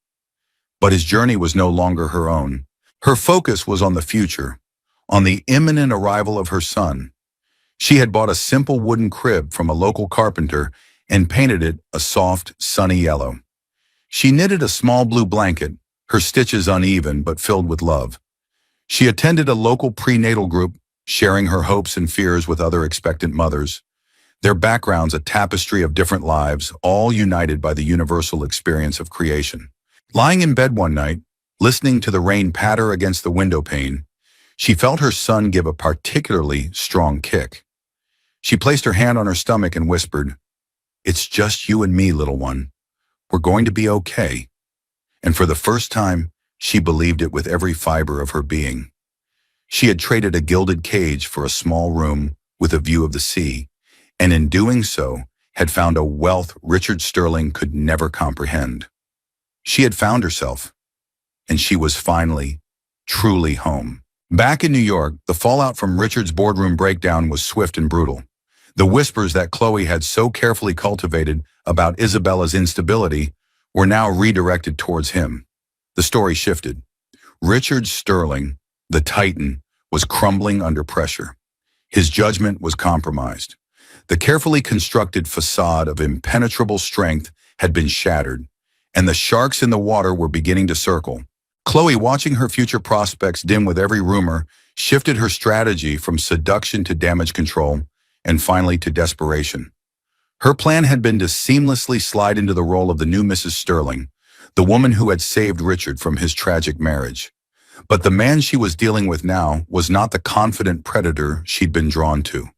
But his journey was no longer her own. Her focus was on the future, on the imminent arrival of her son. She had bought a simple wooden crib from a local carpenter and painted it a soft, sunny yellow. She knitted a small blue blanket, her stitches uneven but filled with love. She attended a local prenatal group, sharing her hopes and fears with other expectant mothers, their backgrounds a tapestry of different lives, all united by the universal experience of creation. Lying in bed one night, listening to the rain patter against the window pane, she felt her son give a particularly strong kick. She placed her hand on her stomach and whispered, "It's just you and me, little one. We're going to be okay." And for the first time, she believed it with every fiber of her being. She had traded a gilded cage for a small room with a view of the sea, and in doing so, had found a wealth Richard Sterling could never comprehend. She had found herself, and she was finally, truly home. Back in New York, the fallout from Richard's boardroom breakdown was swift and brutal. The whispers that Chloe had so carefully cultivated about Isabella's instability were now redirected towards him. The story shifted. Richard Sterling, the Titan, was crumbling under pressure. His judgment was compromised. The carefully constructed facade of impenetrable strength had been shattered, and the sharks in the water were beginning to circle. Chloe, watching her future prospects dim with every rumor, shifted her strategy from seduction to damage control, and finally to desperation. Her plan had been to seamlessly slide into the role of the new Mrs. Sterling, the woman who had saved Richard from his tragic marriage. But the man she was dealing with now was not the confident predator she'd been drawn to.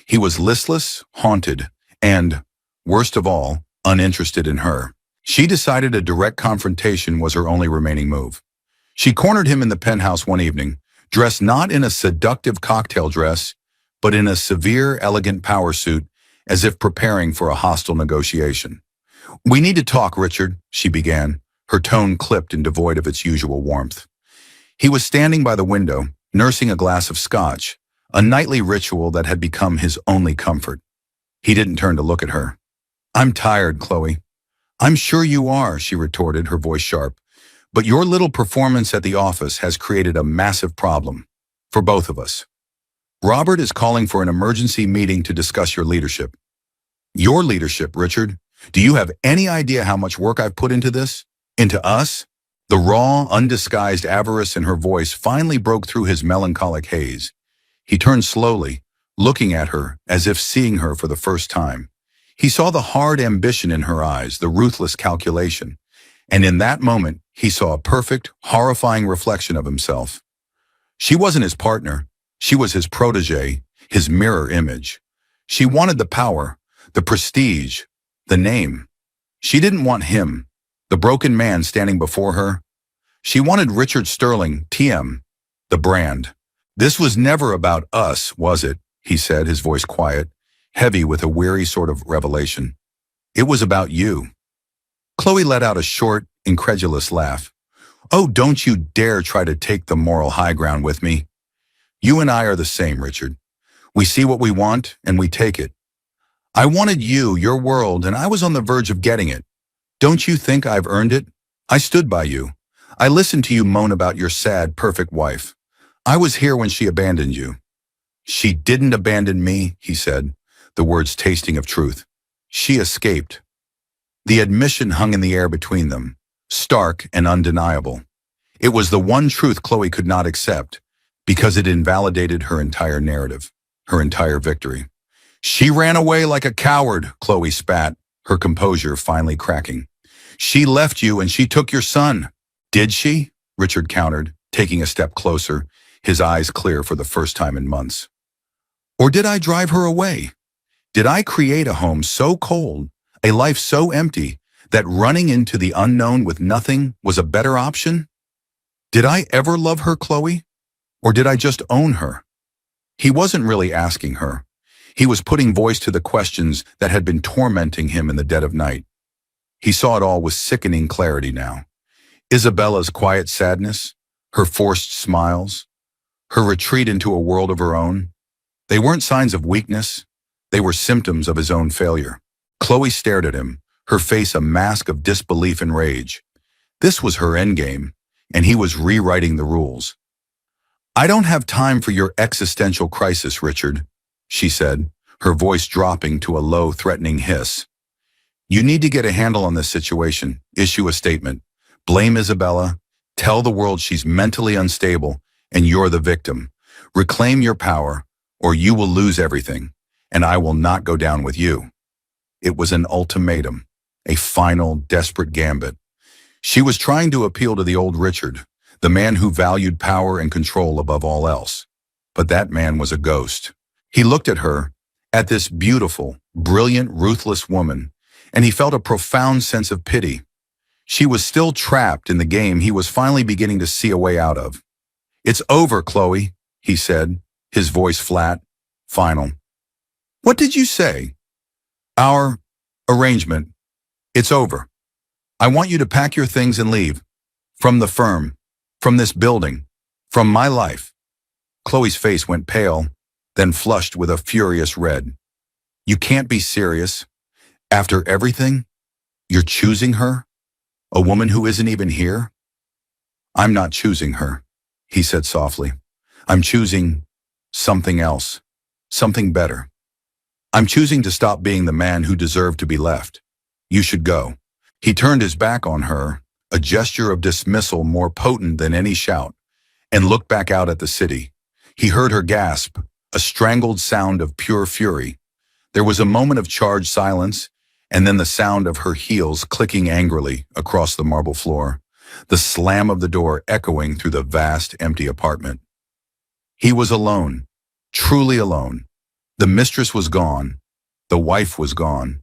He was listless, haunted, and, worst of all, uninterested in her. She decided a direct confrontation was her only remaining move. She cornered him in the penthouse one evening, dressed not in a seductive cocktail dress, but in a severe, elegant power suit, as if preparing for a hostile negotiation. "We need to talk, Richard," she began, her tone clipped and devoid of its usual warmth. He was standing by the window, nursing a glass of scotch, a nightly ritual that had become his only comfort. He didn't turn to look at her. "I'm tired, Chloe." "I'm sure you are," she retorted, her voice sharp. "But your little performance at the office has created a massive problem. For both of us. Robert is calling for an emergency meeting to discuss your leadership." "Your leadership, Richard? Do you have any idea how much work I've put into this? Into us?" The raw, undisguised avarice in her voice finally broke through his melancholic haze. He turned slowly, looking at her as if seeing her for the first time. He saw the hard ambition in her eyes, the ruthless calculation. And in that moment, he saw a perfect, horrifying reflection of himself. She wasn't his partner. She was his protégé, his mirror image. She wanted the power, the prestige, the name. She didn't want him, the broken man standing before her. She wanted Richard Sterling, TM, the brand. "This was never about us, was it?" he said, his voice quiet, heavy with a weary sort of revelation. "It was about you." Chloe let out a short, incredulous laugh. "Oh, don't you dare try to take the moral high ground with me. You and I are the same, Richard. We see what we want, and we take it. I wanted you, your world, and I was on the verge of getting it. Don't you think I've earned it? I stood by you. I listened to you moan about your sad, perfect wife. I was here when she abandoned you." "She didn't abandon me," he said, the words tasting of truth. "She escaped." The admission hung in the air between them, stark and undeniable. It was the one truth Chloe could not accept, because it invalidated her entire narrative, her entire victory. "She ran away like a coward," Chloe spat, her composure finally cracking. "She left you and she took your son." "Did she?" Richard countered, taking a step closer, his eyes clear for the first time in months. "Or did I drive her away? Did I create a home so cold, a life so empty, that running into the unknown with nothing was a better option? Did I ever love her, Chloe? Or did I just own her?" He wasn't really asking her. He was putting voice to the questions that had been tormenting him in the dead of night. He saw it all with sickening clarity now. Isabella's quiet sadness, her forced smiles, her retreat into a world of her own. They weren't signs of weakness. They were symptoms of his own failure. Chloe stared at him, her face a mask of disbelief and rage. This was her endgame, and he was rewriting the rules. "I don't have time for your existential crisis, Richard," she said, her voice dropping to a low, threatening hiss. "You need to get a handle on this situation, issue a statement, blame Isabella, tell the world she's mentally unstable, and you're the victim. Reclaim your power, or you will lose everything, and I will not go down with you." It was an ultimatum, a final, desperate gambit. She was trying to appeal to the old Richard, the man who valued power and control above all else. But that man was a ghost. He looked at her, at this beautiful, brilliant, ruthless woman, and he felt a profound sense of pity. She was still trapped in the game he was finally beginning to see a way out of. "It's over, Chloe," he said, his voice flat, final. "What did you say?" "Our arrangement. It's over. I want you to pack your things and leave. From the firm, from this building, from my life." Chloe's face went pale, then flushed with a furious red. "You can't be serious. After everything, you're choosing her? A woman who isn't even here?" "I'm not choosing her," he said softly. "I'm choosing something else, something better. I'm choosing to stop being the man who deserved to be left. You should go." He turned his back on her, a gesture of dismissal more potent than any shout, and looked back out at the city. He heard her gasp, a strangled sound of pure fury. There was a moment of charged silence, and then the sound of her heels clicking angrily across the marble floor, the slam of the door echoing through the vast, empty apartment. He was alone, truly alone. The mistress was gone. The wife was gone.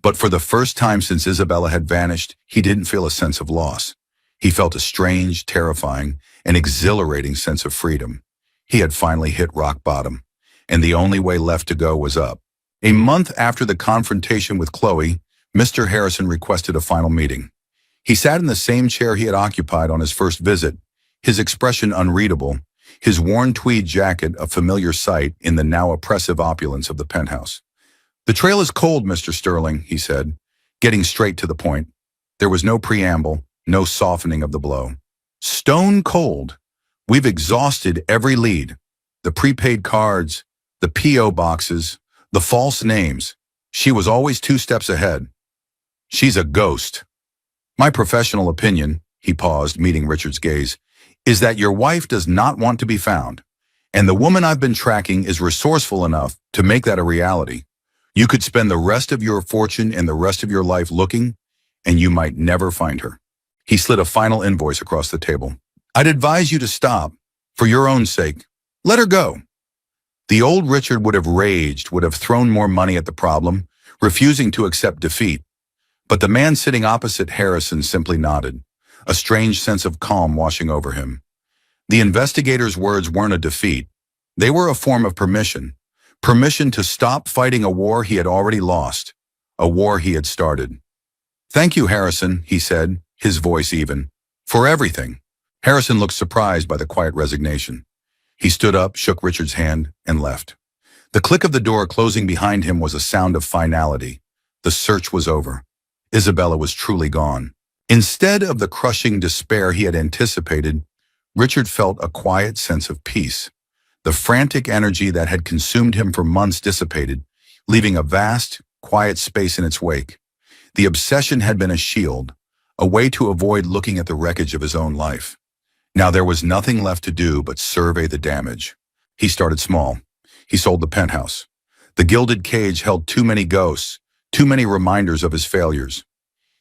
But for the first time since Isabella had vanished, he didn't feel a sense of loss. He felt a strange, terrifying, and exhilarating sense of freedom. He had finally hit rock bottom, and the only way left to go was up. A month after the confrontation with Chloe, Mr. Harrison requested a final meeting. He sat in the same chair he had occupied on his first visit, his expression unreadable, his worn tweed jacket a familiar sight in the now oppressive opulence of the penthouse. "The trail is cold, Mr. Sterling," he said, getting straight to the point. There was no preamble, no softening of the blow. "Stone cold. We've exhausted every lead. The prepaid cards, the P.O. boxes, the false names. She was always 2 steps ahead. She's a ghost. My professional opinion," he paused, meeting Richard's gaze, "is that your wife does not want to be found, and the woman I've been tracking is resourceful enough to make that a reality. You could spend the rest of your fortune and the rest of your life looking, and you might never find her." He slid a final invoice across the table. "I'd advise you to stop, for your own sake. Let her go." The old Richard would have raged, would have thrown more money at the problem, refusing to accept defeat. But the man sitting opposite Harrison simply nodded, a strange sense of calm washing over him. The investigator's words weren't a defeat. They were a form of permission. Permission to stop fighting a war he had already lost, a war he had started. "Thank you, Harrison," he said, his voice even, "for everything." Harrison looked surprised by the quiet resignation. He stood up, shook Richard's hand, and left. The click of the door closing behind him was a sound of finality. The search was over. Isabella was truly gone. Instead of the crushing despair he had anticipated, Richard felt a quiet sense of peace. The frantic energy that had consumed him for months dissipated, leaving a vast, quiet space in its wake. The obsession had been a shield, a way to avoid looking at the wreckage of his own life. Now there was nothing left to do but survey the damage. He started small. He sold the penthouse. The gilded cage held too many ghosts, too many reminders of his failures.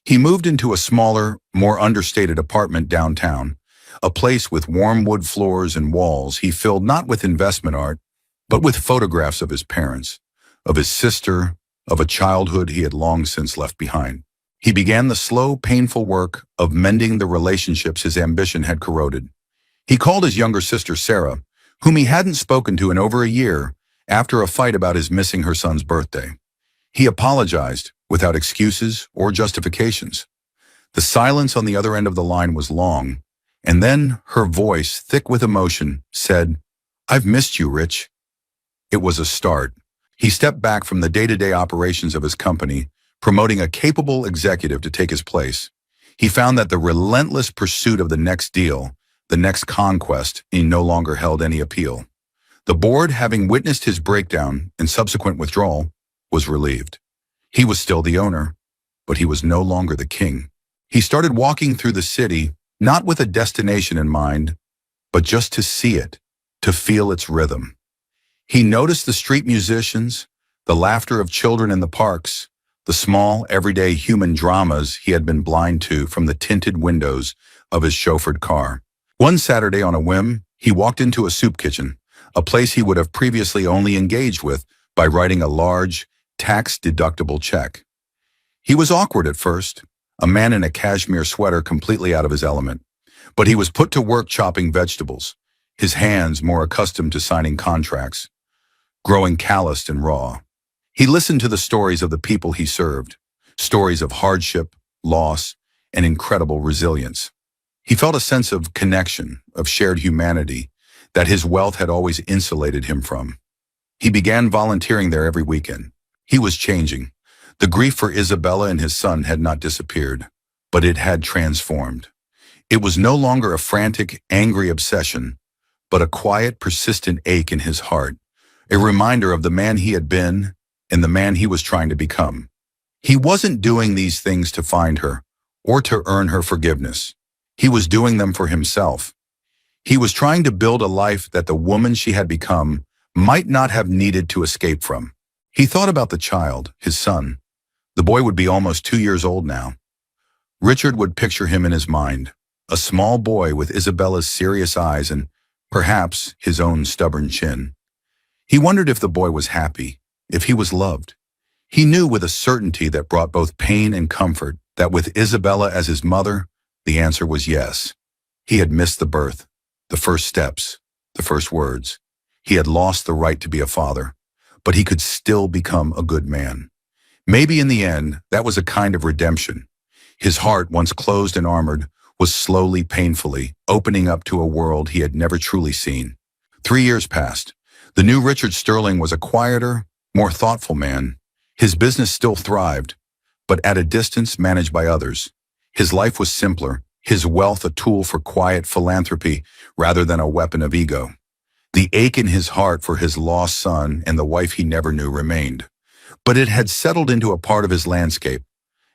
He moved into a smaller, more understated apartment downtown, a place with warm wood floors and walls he filled not with investment art, but with photographs of his parents, of his sister, of a childhood he had long since left behind. He began the slow, painful work of mending the relationships his ambition had corroded. He called his younger sister Sarah, whom he hadn't spoken to in over a year, after a fight about his missing her son's birthday. He apologized, without excuses or justifications. The silence on the other end of the line was long, and then her voice, thick with emotion, said, "I've missed you, Rich." It was a start. He stepped back from the day-to-day operations of his company, promoting a capable executive to take his place. He found that the relentless pursuit of the next deal, the next conquest, he no longer held any appeal. The board, having witnessed his breakdown and subsequent withdrawal, was relieved. He was still the owner, but he was no longer the king. He started walking through the city, not with a destination in mind, but just to see it, to feel its rhythm. He noticed the street musicians, the laughter of children in the parks, the small, everyday human dramas he had been blind to from the tinted windows of his chauffeured car. One Saturday on a whim, he walked into a soup kitchen, a place he would have previously only engaged with by writing a large, tax-deductible check. He was awkward at first, a man in a cashmere sweater completely out of his element. But he was put to work chopping vegetables, his hands more accustomed to signing contracts, growing calloused and raw. He listened to the stories of the people he served, stories of hardship, loss, and incredible resilience. He felt a sense of connection, of shared humanity, that his wealth had always insulated him from. He began volunteering there every weekend. He was changing. The grief for Isabella and his son had not disappeared, but it had transformed. It was no longer a frantic, angry obsession, but a quiet, persistent ache in his heart, a reminder of the man he had been and the man he was trying to become. He wasn't doing these things to find her or to earn her forgiveness. He was doing them for himself. He was trying to build a life that the woman she had become might not have needed to escape from. He thought about the child, his son. The boy would be almost 2 years old now. Richard would picture him in his mind, a small boy with Isabella's serious eyes and, perhaps, his own stubborn chin. He wondered if the boy was happy, if he was loved. He knew with a certainty that brought both pain and comfort that with Isabella as his mother, the answer was yes. He had missed the birth, the first steps, the first words. He had lost the right to be a father, but he could still become a good man. Maybe in the end, that was a kind of redemption. His heart, once closed and armored, was slowly, painfully, opening up to a world he had never truly seen. 3 years passed. The new Richard Sterling was a quieter, more thoughtful man. His business still thrived, but at a distance managed by others. His life was simpler, his wealth a tool for quiet philanthropy rather than a weapon of ego. The ache in his heart for his lost son and the wife he never knew remained. But it had settled into a part of his landscape,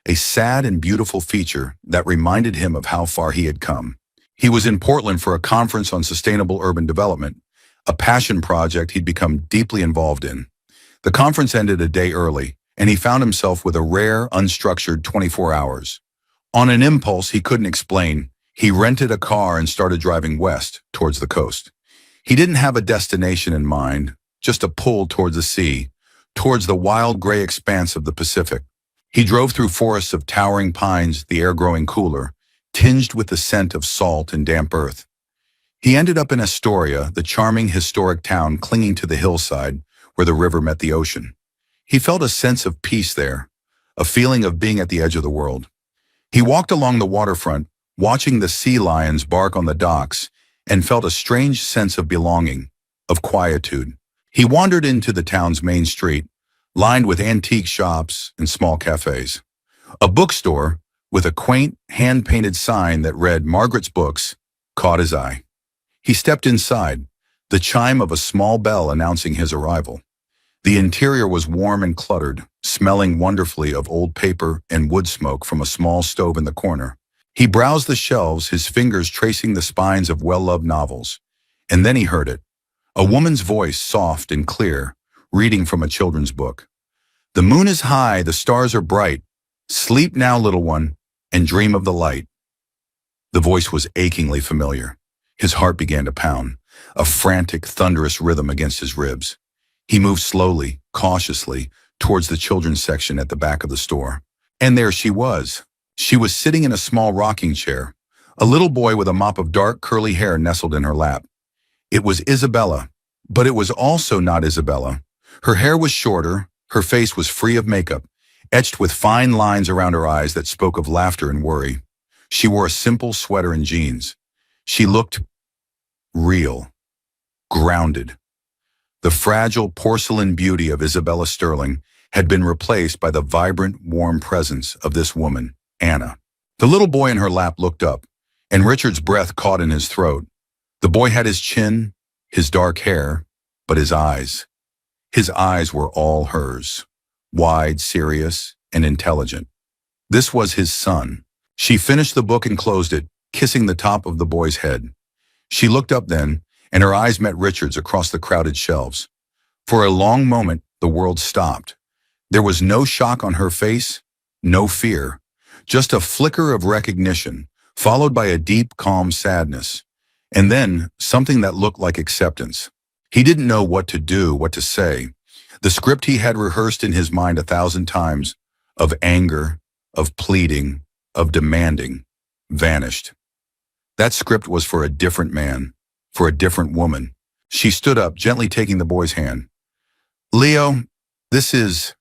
a sad and beautiful feature that reminded him of how far he had come. He was in Portland for a conference on sustainable urban development, a passion project he'd become deeply involved in. The conference ended a day early, and he found himself with a rare, unstructured 24 hours. On an impulse he couldn't explain, he rented a car and started driving west, towards the coast. He didn't have a destination in mind, just a pull towards the sea, towards the wild gray expanse of the Pacific. He drove through forests of towering pines, the air growing cooler, tinged with the scent of salt and damp earth. He ended up in Astoria, the charming historic town clinging to the hillside where the river met the ocean. He felt a sense of peace there, a feeling of being at the edge of the world. He walked along the waterfront, watching the sea lions bark on the docks, and felt a strange sense of belonging, of quietude. He wandered into the town's main street, lined with antique shops and small cafes. A bookstore, with a quaint, hand-painted sign that read Margaret's Books, caught his eye. He stepped inside, the chime of a small bell announcing his arrival. The interior was warm and cluttered, smelling wonderfully of old paper and wood smoke from a small stove in the corner. He browsed the shelves, his fingers tracing the spines of well-loved novels. And then he heard it. A woman's voice, soft and clear, reading from a children's book. "The moon is high, the stars are bright. Sleep now, little one, and dream of the light." The voice was achingly familiar. His heart began to pound, a frantic, thunderous rhythm against his ribs. He moved slowly, cautiously, towards the children's section at the back of the store. And there she was. She was sitting in a small rocking chair, a little boy with a mop of dark, curly hair nestled in her lap. It was Isabella, but it was also not Isabella. Her hair was shorter, her face was free of makeup, etched with fine lines around her eyes that spoke of laughter and worry. She wore a simple sweater and jeans. She looked real, grounded. The fragile porcelain beauty of Isabella Sterling had been replaced by the vibrant, warm presence of this woman, Anna. The little boy in her lap looked up, and Richard's breath caught in his throat. The boy had his chin, his dark hair, but his eyes were all hers, wide, serious, and intelligent. This was his son. She finished the book and closed it, kissing the top of the boy's head. She looked up then, and her eyes met Richard's across the crowded shelves. For a long moment, the world stopped. There was no shock on her face, no fear, just a flicker of recognition, followed by a deep, calm sadness. And then, something that looked like acceptance. He didn't know what to do, what to say. The script he had rehearsed in his mind 1,000 times, of anger, of pleading, of demanding, vanished. That script was for a different man, for a different woman. She stood up, gently taking the boy's hand. "Leo, this is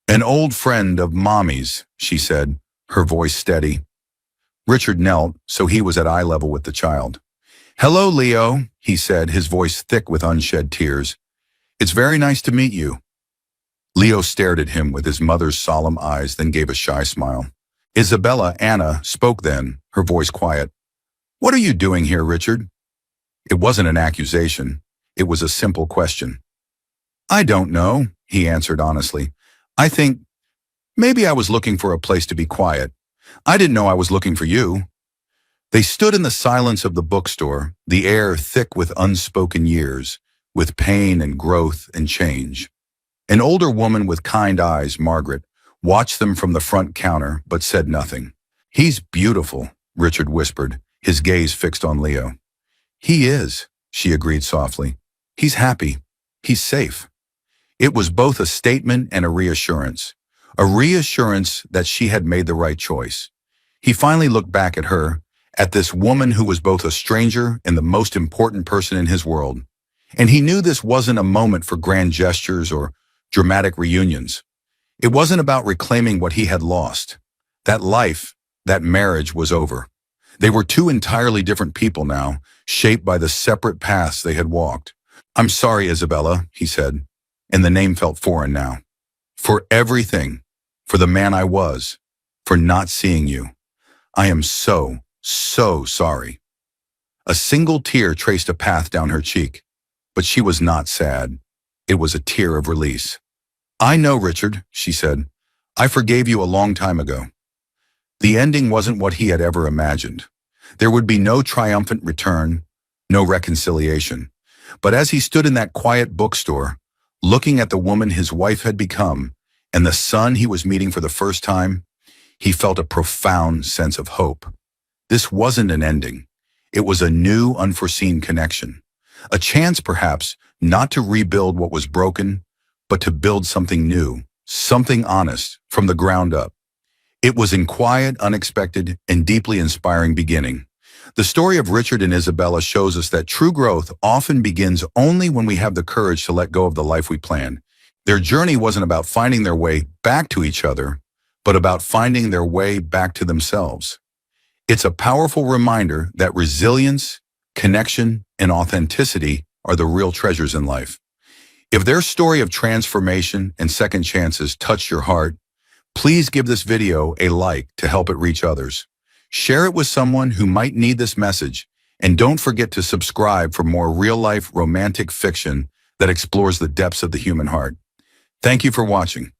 an old friend of Mommy's," she said, her voice steady. Richard knelt, so he was at eye level with the child. "Hello, Leo," he said, his voice thick with unshed tears. "It's very nice to meet you." Leo stared at him with his mother's solemn eyes, then gave a shy smile. Isabella, Anna, spoke then, her voice quiet. "What are you doing here, Richard?" It wasn't an accusation. It was a simple question. "I don't know," he answered honestly. "I think maybe I was looking for a place to be quiet. I didn't know I was looking for you." They stood in the silence of the bookstore, the air thick with unspoken years, with pain and growth and change. An older woman with kind eyes, Margaret, watched them from the front counter but said nothing. "He's beautiful," Richard whispered, his gaze fixed on Leo. "He is," she agreed softly. "He's happy. He's safe." It was both a statement and a reassurance that she had made the right choice. He finally looked back at her, at this woman who was both a stranger and the most important person in his world. And he knew this wasn't a moment for grand gestures or dramatic reunions. It wasn't about reclaiming what he had lost. That life, that marriage was over. They were two entirely different people now, shaped by the separate paths they had walked. "I'm sorry, Isabella," he said, and the name felt foreign now. "For everything, for the man I was, for not seeing you. I am so sorry." A single tear traced a path down her cheek, but she was not sad. It was a tear of release. "I know, Richard," she said. "I forgave you a long time ago." The ending wasn't what he had ever imagined. There would be no triumphant return, no reconciliation. But as he stood in that quiet bookstore, looking at the woman his wife had become, and the son he was meeting for the first time, he felt a profound sense of hope. This wasn't an ending. It was a new, unforeseen connection. A chance, perhaps, not to rebuild what was broken, but to build something new, something honest, from the ground up. It was a quiet, unexpected, and deeply inspiring beginning. The story of Richard and Isabella shows us that true growth often begins only when we have the courage to let go of the life we planned. Their journey wasn't about finding their way back to each other, but about finding their way back to themselves. It's a powerful reminder that resilience, connection, and authenticity are the real treasures in life. If their story of transformation and second chances touched your heart, please give this video a like to help it reach others. Share it with someone who might need this message, and don't forget to subscribe for more real-life romantic fiction that explores the depths of the human heart. Thank you for watching.